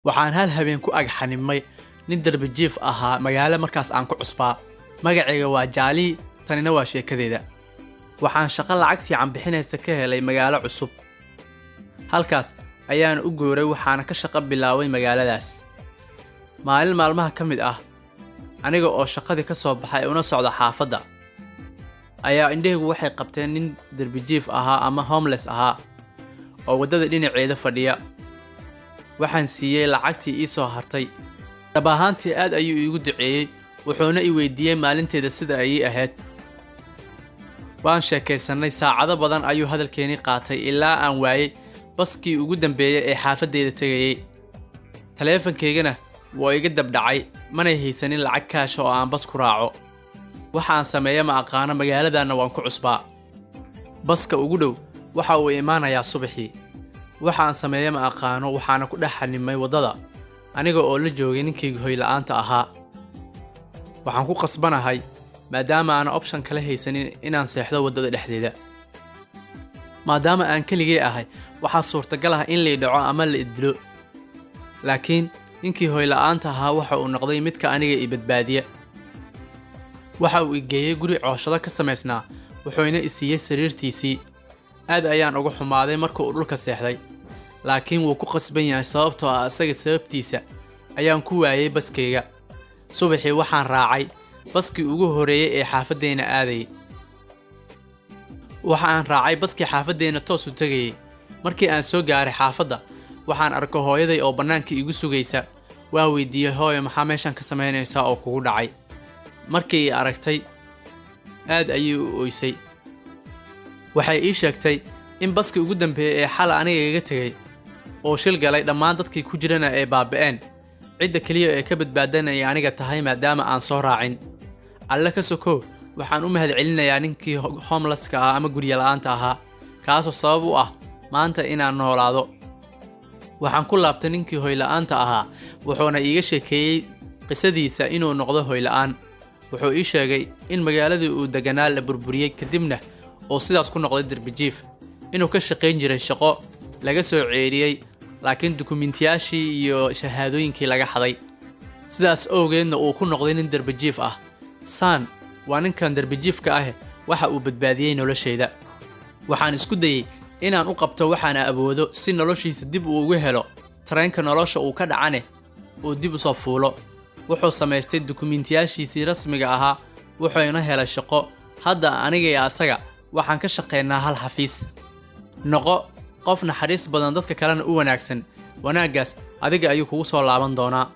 waxaan hal habeen ku ag xanimay nin darbi jiif ahaa magaalo markaas aan ku cusbaa magacayga waa Jaali tanina waa sheekadeeda waxaan shaqo lacag fiican bixinaysa ka helay magaalo cusub halkaas ayaan u guuray waxaana ka shaqo bilaaway magaaladaas maalin maalmaha ka mid ah aniga oo shaqadii ka soo baxay una socda xaafadda ayaa indhahaygu waxay qabteen nin darbi jiif ahaa ama homeless ahaa oo wadada dhinaceeda fadhiya waxaan siiyay lacagtii ii soo hartay dabahaantii aad ayuu iigu duceeyay wuxuuna i weydiiyay maalinteeda sida ay ahayd waan sheekaysanay saacado badan ayuu hadalkeeni qaatay ilaa aan waayay baskii ugu dambeeyay ee xaafadeeda tagayay taleefankaygana waa iga dabdhacay mana haysanin lacag kaash oo aan bas ku raaco waxaan sameeyay ma aqaano magaaladana waan ku cusbaa baska ugu dhow waxa uu imaanayaa subaxii waxaan sameeyay ma aqaano waxaana ku dhex xanimay wadada aniga oo la joogay ninkii hoy la'aanta ahaa waxaan ku qasbanahay maadaama aan option kale haysanin inaan seexdo wadada dhexdeeda maadaama aan keligay ahay waxa suurtagal ah in la dhaco ama la idilo laakiin ninkii hoy la'aanta ahaa waxa uu noqday midka aniga i badbaadiya waxa uu igeeyay guri cooshado ka sameysnaa wuxuuna i siiyay sariirtiisii aad ayaan uga xumaaday markii uu dhulka seexday laakiin wuu ku qasban yahay sababtoo ah asaga sababtiisa ayaan ku waayay baskayga subaxii waxaan raacay baskii ugu horeeyay ee xaafadeena aaday waxaan raacay baskii xaafadeena toos u tagayay markii aan soo gaaray xaafadda waxaan arkay hooyaday oo bannaanka igu sugaysa waa weydiiyay hooyo maxaa meeshan ka samaynaysaa oo kugu dhacay markii ay aragtay aad ayay u ooysay waxay ii sheegtay in baskii ugu dambeeyay ee xal aniga iga tagay oo shil galay dhammaan dadkii ku jirana ay baaba'een cidda kaliya ee ka badbaadanaya aniga tahay maadaama aan soo raacin alla ka sokow waxaan u mahadcelinayaa ninkii homelesska ah ama guriga la'aanta ahaa kaasoo sabab u ah maanta inaan noolaado waxaan ku laabtay ninkii hoy la'aanta ahaa wuxuuna iiga sheekeeyay qisadiisa inuu noqdo hoy la'aan wuxuu ii sheegay in magaaladii uu deganaa la burburiyay kadibna oo sidaas ku noqday darbi jiif inuu ka shaqayn jiray shaqo laga soo ceeriyay laakiin dukumiintiyaashii iyo shahaadooyinkii laga xaday sidaas awgeedna uu ku noqday nin darbi jiif ah saan waa ninkan darbi jiifka ah waxa uu badbaadiyay noloshayda waxaan isku dayay inaan u qabto waxaan awoodo si noloshiisa dib uu ugu helo tareenka nolosha uu ka dhacane uu dib u soo fuulo wuxuu samaystay dukumiintiyaashiisii rasmiga ahaa wuxuuna helay shaqo hadda aniga iyo asaga waxaan ka shaqeynaa hal xafiis noqo qof naxariis badan dadka kalena u wanaagsan wanaaggaas adiga ayuu kugu soo laaban doonaa